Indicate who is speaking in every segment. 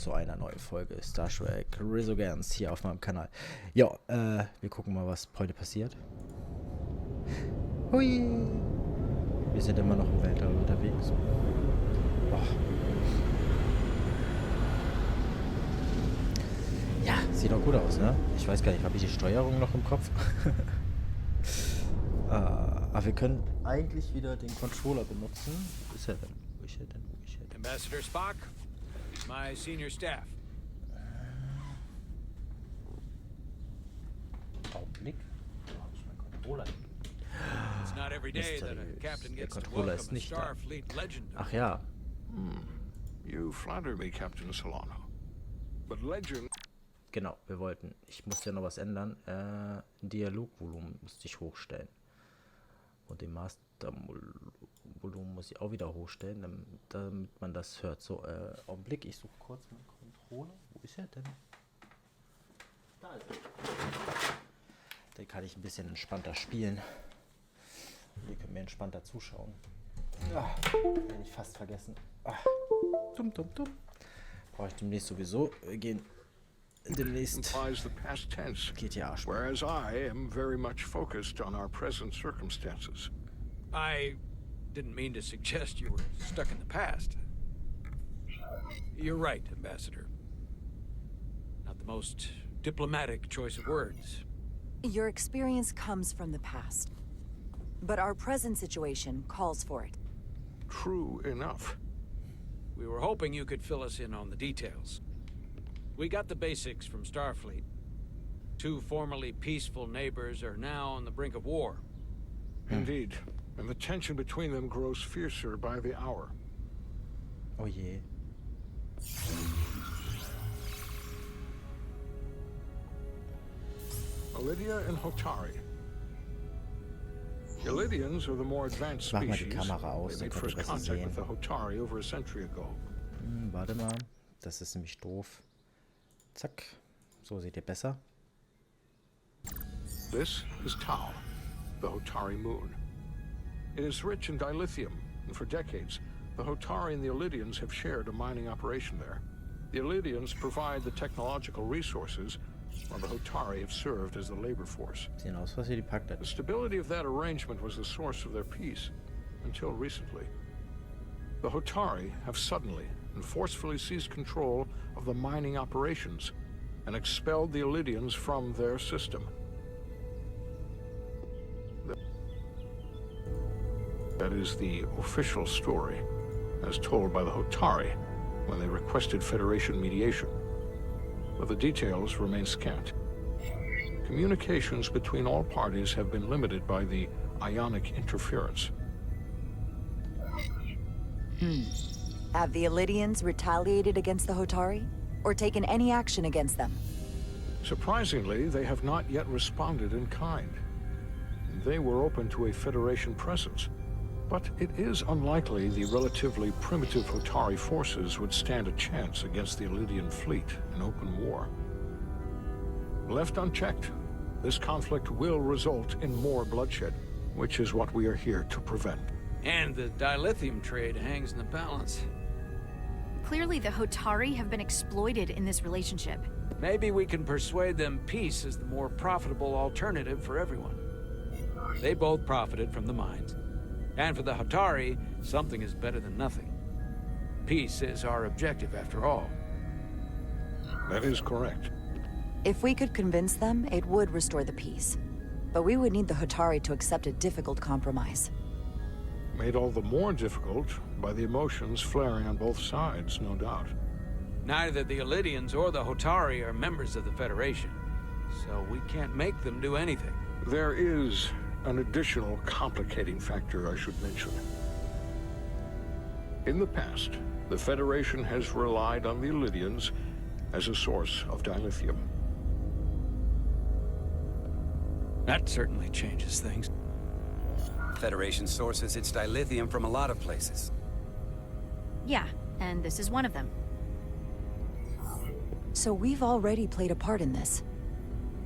Speaker 1: zu einer neuen Folge Star Trek Resurgence hier auf meinem Kanal. Ja, wir gucken mal, was heute passiert. Hui! Wir sind immer noch im Weltall unterwegs. Oh. Ja, sieht doch gut aus, ne? Ich weiß gar nicht, habe ich die Steuerung noch im Kopf? Aber wir können eigentlich wieder den Controller benutzen. Wo ist er denn? Wo ist er denn? Wo ist er denn?
Speaker 2: Ambassador Spock, my senior staff.
Speaker 1: Augenblick. Wo habe ich meinen Controller?
Speaker 2: It's not every day that a captain gets to
Speaker 1: Controller ist
Speaker 2: welcome a
Speaker 1: nicht da.
Speaker 2: Starfleet legend.
Speaker 1: Ach ja.
Speaker 3: You flatter me, Captain Solano. But legend...
Speaker 1: Genau, wir wollten. Ich muss ja noch was ändern. Dialogvolumen musste ich hochstellen. Und den Mastervolumen muss ich auch wieder hochstellen, damit man das hört. So, Augenblick, ich suche kurz meinen Controller. Wo ist er denn? Da ist er. Den kann ich ein bisschen entspannter spielen. Und ihr könnt mir entspannter zuschauen. Ja, hätte ich fast vergessen. Dumm. Brauche ich demnächst sowieso. Wir gehen demnächst.
Speaker 3: Implies the past tense,
Speaker 1: Geht ja Arsch.
Speaker 3: whereas I am very much focused on our present circumstances.
Speaker 2: I didn't mean to suggest you were stuck in the past. You're right, Ambassador. Not the most diplomatic choice of words.
Speaker 4: Your experience comes from the past. But our present situation calls for it.
Speaker 3: True enough.
Speaker 2: We were hoping you could fill us in on the details. We got the basics from Starfleet. Two formerly peaceful neighbors are now on the brink of war.
Speaker 3: Indeed. And the tension between them grows fiercer by the hour.
Speaker 1: Oh je.
Speaker 3: Lydia and Hotari. The Lydians are the more advanced
Speaker 1: Mach mal die
Speaker 3: species.
Speaker 1: Kamera aus,
Speaker 3: They
Speaker 1: dann
Speaker 3: made
Speaker 1: könnt ihr
Speaker 3: first
Speaker 1: besser
Speaker 3: contact
Speaker 1: sehen.
Speaker 3: with the Hotari over a century ago.
Speaker 1: Warte mal. Das ist nämlich doof. Zack. So seht ihr besser.
Speaker 3: This is Tau, the Hotari moon. It is rich in dilithium, and for decades, the Hotari and the Illydians have shared a mining operation there. The Illydians provide the technological resources, while the Hotari have served as the labor force.
Speaker 1: Sehen aus, was ihr die packt.
Speaker 3: The stability of that arrangement was the source of their peace, until recently. The Hotari have suddenly and forcefully seized control of the mining operations and expelled the Illydians from their system. That is the official story, as told by the Hotari when they requested Federation mediation. But the details remain scant. Communications between all parties have been limited by the ionic interference.
Speaker 4: Have the Illydians retaliated against the Hotari? Or taken any action against them?
Speaker 3: Surprisingly, they have not yet responded in kind. They were open to a Federation presence, but it is unlikely the relatively primitive Hotari forces would stand a chance against the Illydian fleet in open war. Left unchecked, this conflict will result in more bloodshed, which is what we are here to prevent.
Speaker 2: And the dilithium trade hangs in the balance.
Speaker 5: Clearly, the Hotari have been exploited in this relationship.
Speaker 2: Maybe we can persuade them peace is the more profitable alternative for everyone. They both profited from the mines. And for the Hotari, something is better than nothing. Peace is our objective, after all.
Speaker 3: That is correct.
Speaker 4: If we could convince them, it would restore the peace. But we would need the Hotari to accept a difficult compromise.
Speaker 3: Made all the more difficult by the emotions flaring on both sides, no doubt.
Speaker 2: Neither the Illydians or the Hotari are members of the Federation, so we can't make them do anything.
Speaker 3: There is an additional complicating factor I should mention. In the past, the Federation has relied on the Illydians as a source of dilithium.
Speaker 2: That certainly changes things.
Speaker 6: Federation sources its dilithium from a lot of places.
Speaker 5: Yeah, and this is one of them.
Speaker 4: So we've already played a part in this.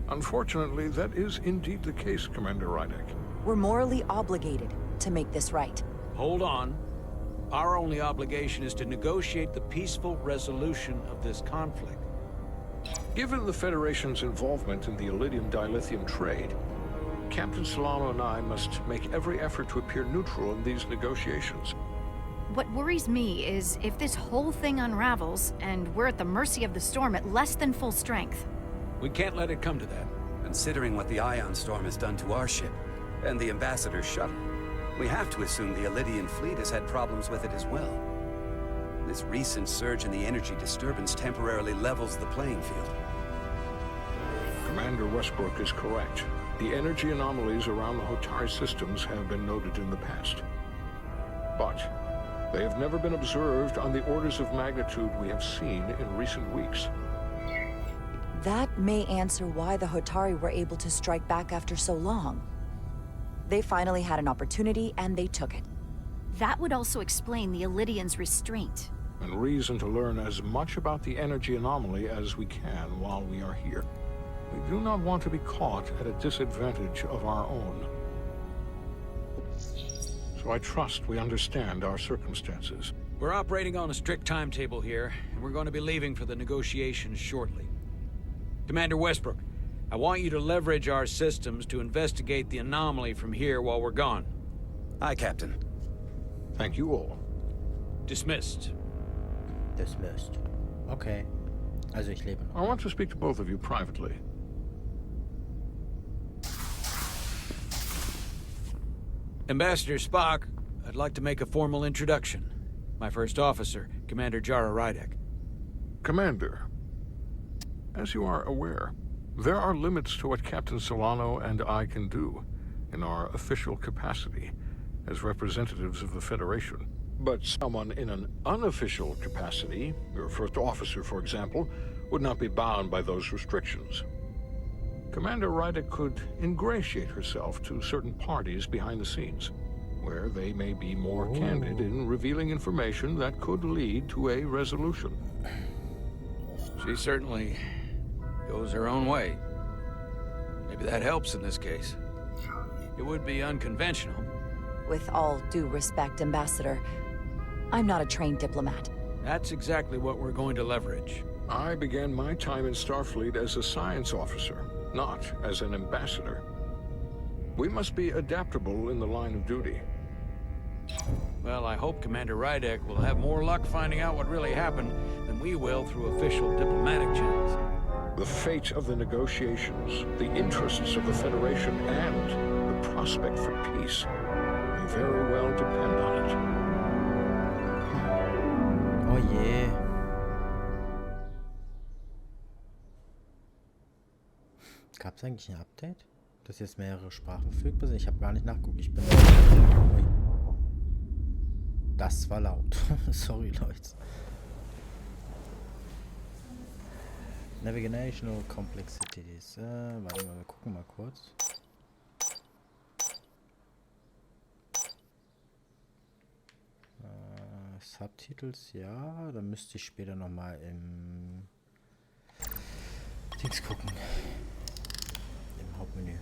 Speaker 3: Unfortunately, that is indeed the case, Commander Rydek.
Speaker 4: We're morally obligated to make this right.
Speaker 2: Hold on. Our only obligation is to negotiate the peaceful resolution of this conflict.
Speaker 3: Given the Federation's involvement in the iridium-dilithium trade, Captain Solano and I must make every effort to appear neutral in these negotiations.
Speaker 5: What worries me is if this whole thing unravels, and we're at the mercy of the storm at less than full strength.
Speaker 2: We can't let it come to that.
Speaker 6: Considering what the ion storm has done to our ship, and the Ambassador's shuttle, we have to assume the Elydian fleet has had problems with it as well. This recent surge in the energy disturbance temporarily levels the playing field.
Speaker 3: Commander Westbrook is correct. The energy anomalies around the Hotari systems have been noted in the past. But they have never been observed on the orders of magnitude we have seen in recent weeks.
Speaker 4: That may answer why the Hotari were able to strike back after so long. They finally had an opportunity, and they took it.
Speaker 5: That would also explain the Elydians' restraint.
Speaker 3: And reason to learn as much about the energy anomaly as we can while we are here. We do not want to be caught at a disadvantage of our own. So I trust we understand our circumstances.
Speaker 2: We're operating on a strict timetable here, and we're going to be leaving for the negotiations shortly. Commander Westbrook, I want you to leverage our systems to investigate the anomaly from here while we're gone.
Speaker 6: Aye, Captain.
Speaker 3: Thank you all.
Speaker 2: Dismissed.
Speaker 1: Dismissed. Okay. Also ich lebe noch.
Speaker 3: I want to speak to both of you privately.
Speaker 2: Ambassador Spock, I'd like to make a formal introduction. My first officer, Commander Jara Rydek.
Speaker 3: Commander, as you are aware, there are limits to what Captain Solano and I can do in our official capacity as representatives of the Federation. But someone in an unofficial capacity, your first officer, for example, would not be bound by those restrictions. Commander Rydek could ingratiate herself to certain parties behind the scenes, where they may be more candid in revealing information that could lead to a resolution.
Speaker 2: She certainly goes her own way. Maybe that helps in this case. It would be unconventional.
Speaker 4: With all due respect, Ambassador, I'm not a trained diplomat.
Speaker 2: That's exactly what we're going to leverage.
Speaker 3: I began my time in Starfleet as a science officer, not as an ambassador. We must be adaptable in the line of duty.
Speaker 2: Well, I hope Commander Rydek will have more luck finding out what really happened than we will through official diplomatic channels.
Speaker 3: The fate of the negotiations, the interests of the Federation, and the prospect for peace may very well depend on it.
Speaker 1: Oh je. Gab es eigentlich ein Update? Dass jetzt mehrere Sprachen verfügbar sind? Ich habe gar nicht nachgeguckt. Ich bin... Ui. Das war laut. Sorry, Leute. Navigational Complexities. Warte mal, wir gucken mal kurz. Subtitles, ja. Dann müsste ich später nochmal im Dings gucken. Im Hauptmenü.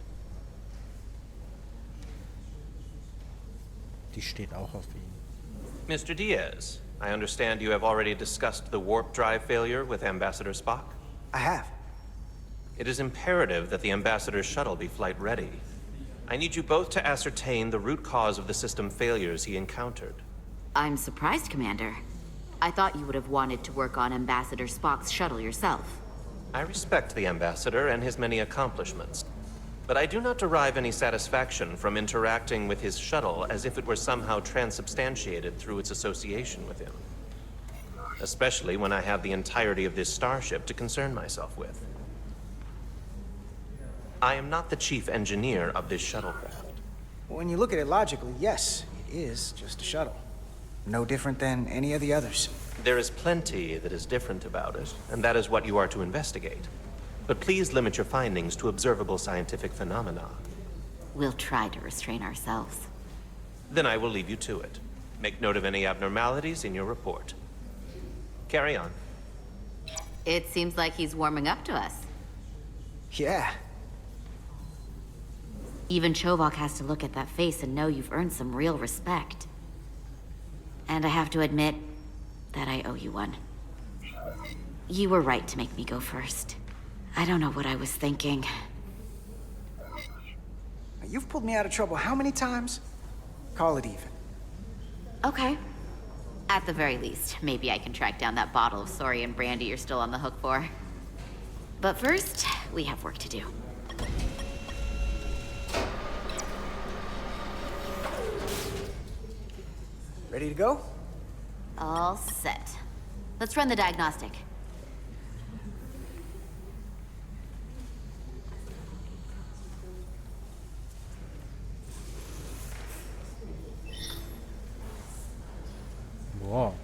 Speaker 1: Die steht auch auf ihn.
Speaker 7: Mr. Diaz, I understand you have already discussed the warp drive failure with Ambassador Spock?
Speaker 8: I have.
Speaker 7: It is imperative that the Ambassador's shuttle be flight ready. I need you both to ascertain the root cause of the system failures he encountered.
Speaker 9: I'm surprised, Commander. I thought you would have wanted to work on Ambassador Spock's shuttle yourself.
Speaker 7: I respect the Ambassador and his many accomplishments, but I do not derive any satisfaction from interacting with his shuttle as if it were somehow transubstantiated through its association with him. Especially when I have the entirety of this starship to concern myself with. I am not the chief engineer of this shuttlecraft.
Speaker 8: When you look at it logically, yes, it is just a shuttle. No different than any of the others.
Speaker 7: There is plenty that is different about it, and that is what you are to investigate. But please limit your findings to observable scientific phenomena.
Speaker 9: We'll try to restrain ourselves.
Speaker 7: Then I will leave you to it. Make note of any abnormalities in your report. Carry on.
Speaker 9: It seems like he's warming up to us.
Speaker 8: Yeah.
Speaker 9: Even Chovok has to look at that face and know you've earned some real respect. And I have to admit that I owe you one. You were right to make me go first. I don't know what I was thinking.
Speaker 8: You've pulled me out of trouble how many times? Call it even.
Speaker 9: Okay. At the very least, maybe I can track down that bottle of Saurian brandy you're still on the hook for. But first, we have work to do.
Speaker 8: Ready to go?
Speaker 9: All set. Let's run the diagnostic.
Speaker 1: Wow.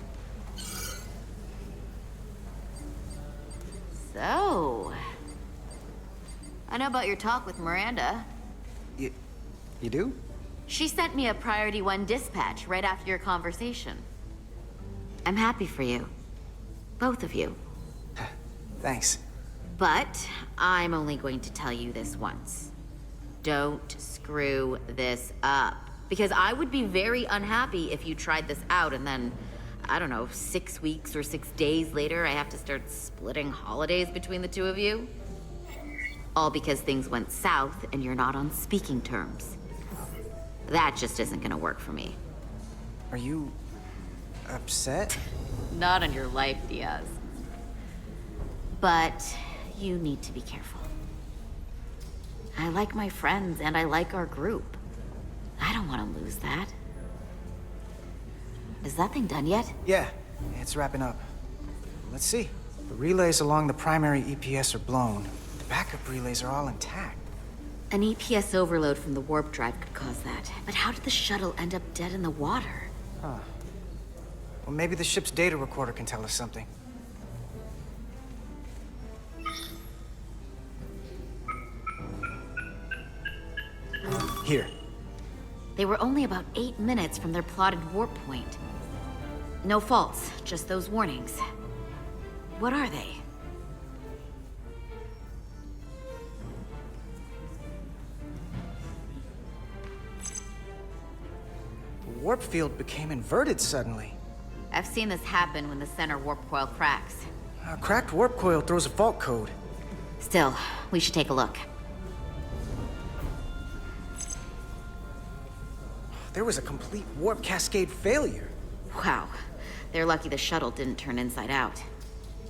Speaker 9: So... I know about your talk with Miranda.
Speaker 8: You do?
Speaker 9: She sent me a Priority 1 dispatch right after your conversation. I'm happy for you. Both of you.
Speaker 8: Thanks.
Speaker 9: But I'm only going to tell you this once. Don't screw this up. Because I would be very unhappy if you tried this out and then, I don't know, 6 weeks or 6 days later, I have to start splitting holidays between the two of you. All because things went south and you're not on speaking terms. That just isn't gonna work for me.
Speaker 8: Are you upset?
Speaker 9: Not on your life, Diaz. But you need to be careful. I like my friends and I like our group. I don't want to lose that. Is that thing done yet?
Speaker 8: Yeah, it's wrapping up. Let's see. The relays along the primary EPS are blown. The backup relays are all intact.
Speaker 9: An EPS overload from the warp drive could cause that. But how did the shuttle end up dead in the water?
Speaker 8: Huh. Well, maybe the ship's data recorder can tell us something. Here.
Speaker 9: They were only about 8 minutes from their plotted warp point. No faults, just those warnings. What are they?
Speaker 8: The warp field became inverted suddenly.
Speaker 9: I've seen this happen when the center warp coil cracks.
Speaker 8: A cracked warp coil throws a fault code.
Speaker 9: Still, we should take a look.
Speaker 8: There was a complete warp cascade failure.
Speaker 9: Wow. They're lucky the shuttle didn't turn inside out.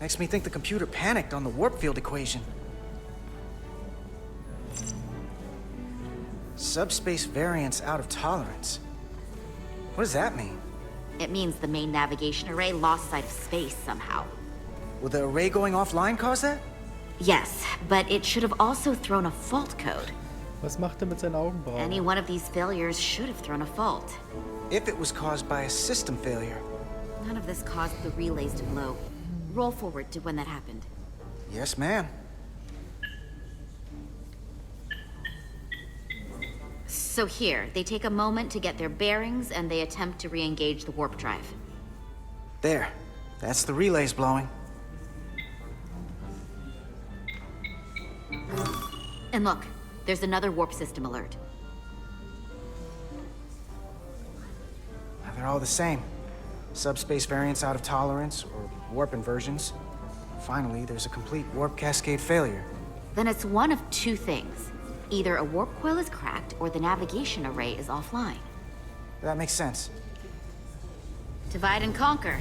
Speaker 8: Makes me think the computer panicked on the warp field equation. Subspace variance out of tolerance. What does that mean?
Speaker 9: It means the main navigation array lost sight of space somehow.
Speaker 8: Will the array going offline cause that?
Speaker 9: Yes, but it should have also thrown a fault code.
Speaker 1: Was macht er mit seinen Augenbrauen?
Speaker 9: Any one of these failures should have thrown a fault.
Speaker 8: If it was caused by a system failure.
Speaker 9: None of this caused the relays to blow. Roll forward to when that happened.
Speaker 8: Yes, ma'am.
Speaker 9: So here, they take a moment to get their bearings and they attempt to re-engage the warp drive.
Speaker 8: There. That's the relays blowing.
Speaker 9: And look, there's another warp system alert.
Speaker 8: They're all the same. Subspace variance out of tolerance, or warp inversions. Finally, there's a complete warp cascade failure.
Speaker 9: Then it's one of two things. Either a warp coil is cracked, or the navigation array is offline.
Speaker 8: That makes sense.
Speaker 9: Divide and conquer.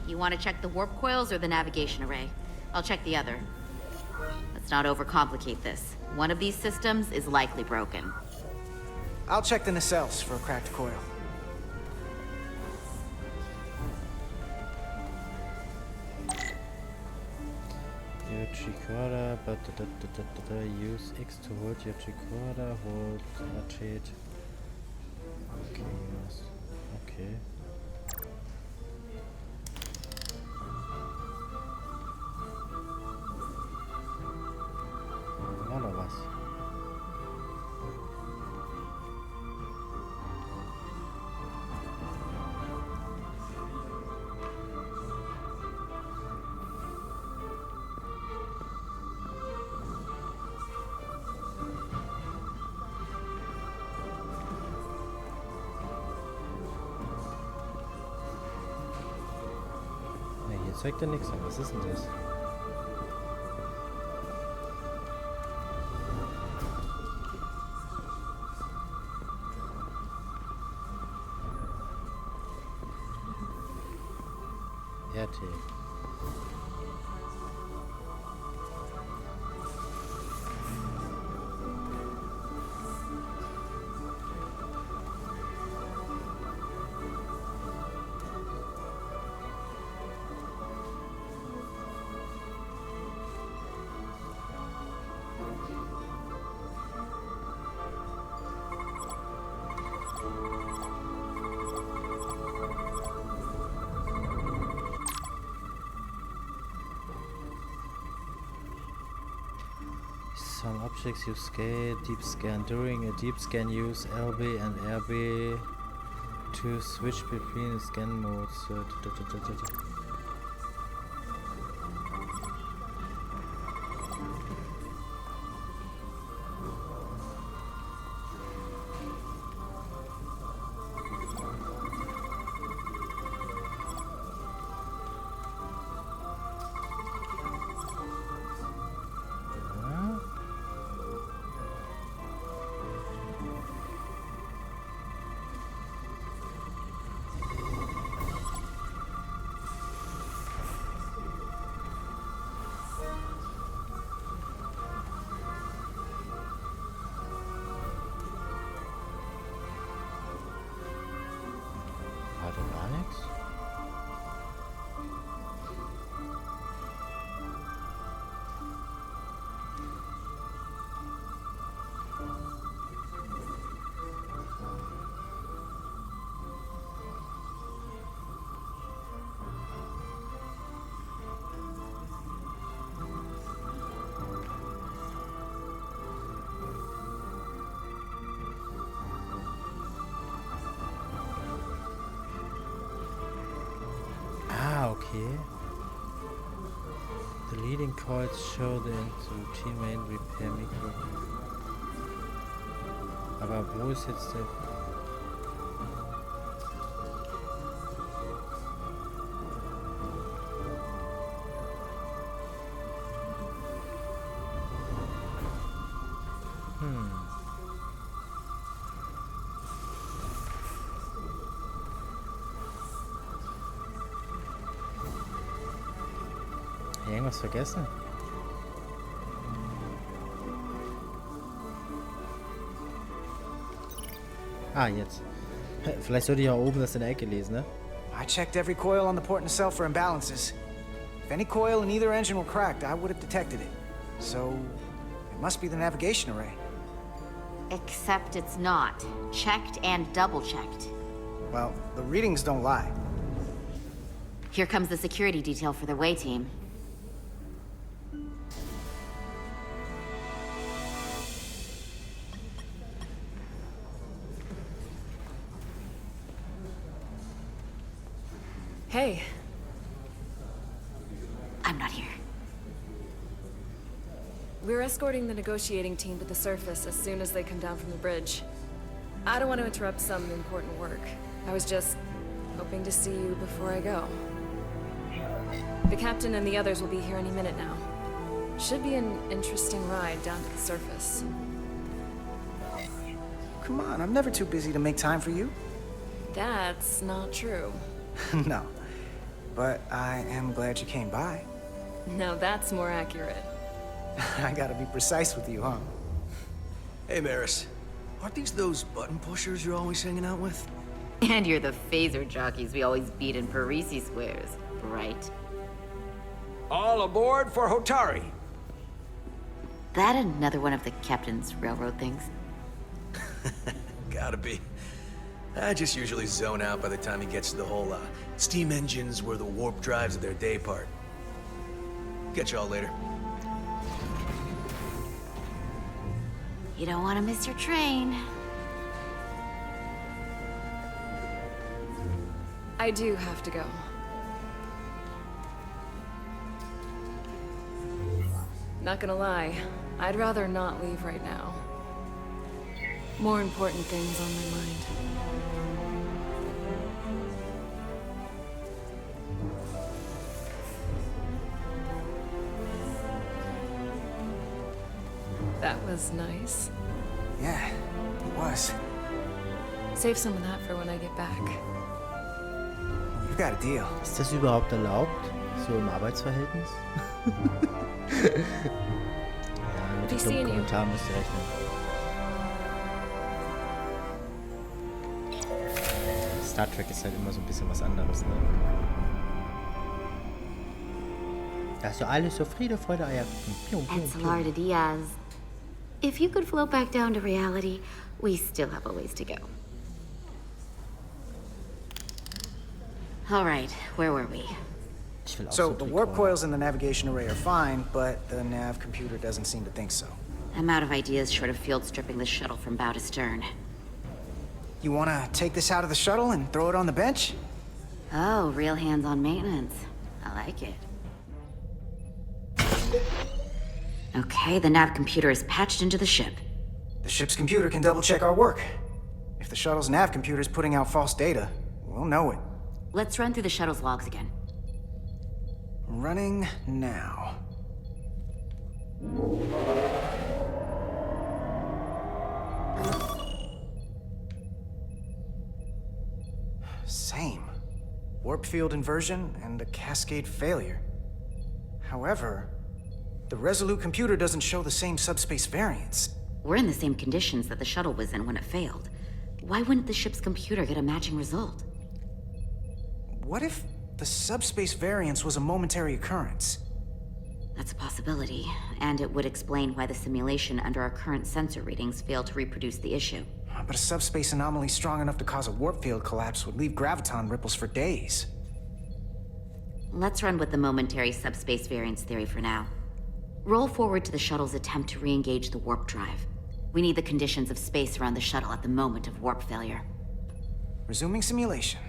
Speaker 9: You want to check the warp coils or the navigation array? I'll check the other. Let's not overcomplicate this. One of these systems is likely broken.
Speaker 8: I'll check the nacelles for a cracked coil.
Speaker 1: Your recorder, but use X to hold your recorder, hold rotate. Okay, yes. Okay. War noch was? zeigt ja nichts an. Was ist denn das? RT. Some objects use deep scan. During a deep scan, use LB and RB to switch between scan modes. Okay. The leading coils show the routine main repair micro. Aber wo ist jetzt der... Irgendwas vergessen? Ah, jetzt. Vielleicht sollte ich auch oben das in der Ecke lesen, ne?
Speaker 8: I checked every coil on the port nacelle for imbalances. If any coil in either engine were cracked, I would have detected it. So, it must be the navigation array.
Speaker 9: Except it's not. Checked and double-checked.
Speaker 8: Well, the readings don't lie.
Speaker 9: Here comes the security detail for the way team.
Speaker 10: Hey.
Speaker 9: I'm not here.
Speaker 10: We're escorting the negotiating team to the surface as soon as they come down from the bridge. I don't want to interrupt some important work. I was just hoping to see you before I go. The captain and the others will be here any minute now. Should be an interesting ride down to the surface.
Speaker 8: Come on, I'm never too busy to make time for you.
Speaker 10: That's not true.
Speaker 8: No. But I am glad you came by.
Speaker 10: No, that's more accurate.
Speaker 8: I gotta be precise with you, huh?
Speaker 11: Hey, Maris. Aren't these those button pushers you're always hanging out with?
Speaker 9: And you're the phaser jockeys we always beat in Parisi squares, right?
Speaker 2: All aboard for Hotari.
Speaker 9: That another one of the captain's railroad things?
Speaker 11: Gotta be. I just usually zone out by the time he gets to the whole, steam engines were the warp drives of their day part. Catch y'all later.
Speaker 9: You don't want to miss your train.
Speaker 10: I do have to go. Not gonna lie, I'd rather not leave right now. More important things on my mind. That was nice.
Speaker 8: Yeah, it was.
Speaker 10: Save some of that for when I get back.
Speaker 8: You got a deal.
Speaker 1: Ist das überhaupt erlaubt? So im Arbeitsverhältnis? Ja, mit dem dummen Kommentar müsst ihr rechnen. Star Trek ist halt immer so ein bisschen was anderes, ne? Da ist ja alles so Friede, Freude, Eierkuchen. Pium, pium,
Speaker 9: Encelar
Speaker 1: pium.
Speaker 9: Diaz. If you could float back down to reality, we still have a ways to go. All right, where were we?
Speaker 8: So, the warp coils in the navigation array are fine, but the nav computer doesn't seem to think so.
Speaker 9: I'm out of ideas short of field stripping the shuttle from bow to stern.
Speaker 8: You wanna take this out of the shuttle and throw it on the bench?
Speaker 9: Oh, real hands-on maintenance. I like it. Okay, the nav computer is patched into the ship.
Speaker 8: The ship's computer can double-check our work. If the shuttle's nav computer is putting out false data, we'll know it.
Speaker 9: Let's run through the shuttle's logs again.
Speaker 8: Running now. Same. Warp field inversion and a cascade failure. However, the Resolute computer doesn't show the same subspace variance.
Speaker 9: We're in the same conditions that the shuttle was in when it failed. Why wouldn't the ship's computer get a matching result?
Speaker 8: What if the subspace variance was a momentary occurrence?
Speaker 9: That's a possibility, and it would explain why the simulation under our current sensor readings failed to reproduce the issue.
Speaker 8: But a subspace anomaly strong enough to cause a warp field collapse would leave graviton ripples for days.
Speaker 9: Let's run with the momentary subspace variance theory for now. Roll forward to the shuttle's attempt to re-engage the warp drive. We need the conditions of space around the shuttle at the moment of warp failure.
Speaker 8: Resuming simulation.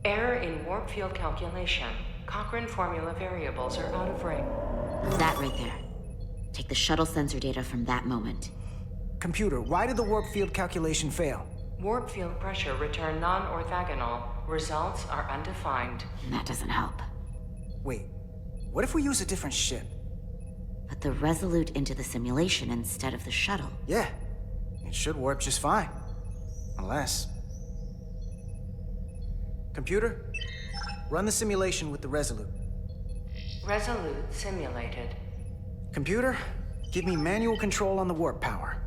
Speaker 12: Error in warp field calculation. Cochrane formula variables are out of ring.
Speaker 9: That right there. Take the shuttle sensor data from that moment.
Speaker 8: Computer, why did the warp field calculation fail?
Speaker 12: Warp field pressure returned non-orthogonal. Results are undefined.
Speaker 9: That doesn't help.
Speaker 8: Wait, what if we use a different ship?
Speaker 9: Put the Resolute into the simulation instead of the shuttle.
Speaker 8: Yeah, it should warp just fine. Unless... Computer, run the simulation with the Resolute.
Speaker 12: Resolute simulated.
Speaker 8: Computer, give me manual control on the warp power.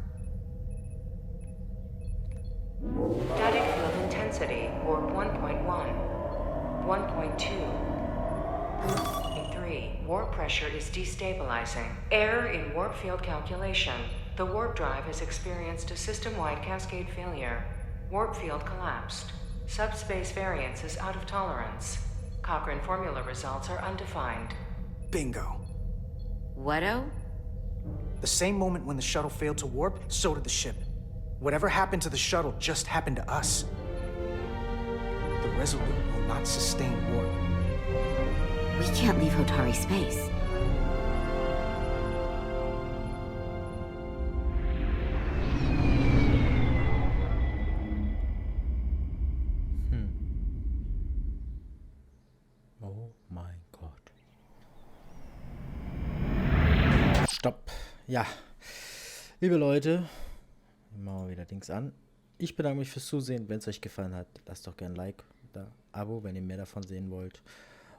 Speaker 12: Static field intensity, warp 1.1. 1.2. 3. Warp pressure is destabilizing. Error in warp field calculation. The warp drive has experienced a system-wide cascade failure. Warp field collapsed. Subspace variance is out of tolerance. Cochrane formula results are undefined.
Speaker 8: Bingo.
Speaker 9: What-o?
Speaker 8: The same moment when the shuttle failed to warp, so did the ship. Whatever happened to the shuttle just happened to us. The Resolute will not sustain warp.
Speaker 9: We can't leave Hotari space.
Speaker 1: Oh mein Gott. Stopp. Ja. Liebe Leute, machen wir wieder Dings an. Ich bedanke mich fürs Zusehen. Wenn es euch gefallen hat, lasst doch gerne ein Like oder Abo, wenn ihr mehr davon sehen wollt.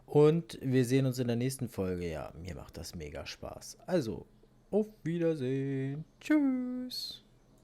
Speaker 1: Und wir sehen uns in der nächsten Folge. Ja, mir macht das mega Spaß. Also, auf Wiedersehen. Tschüss.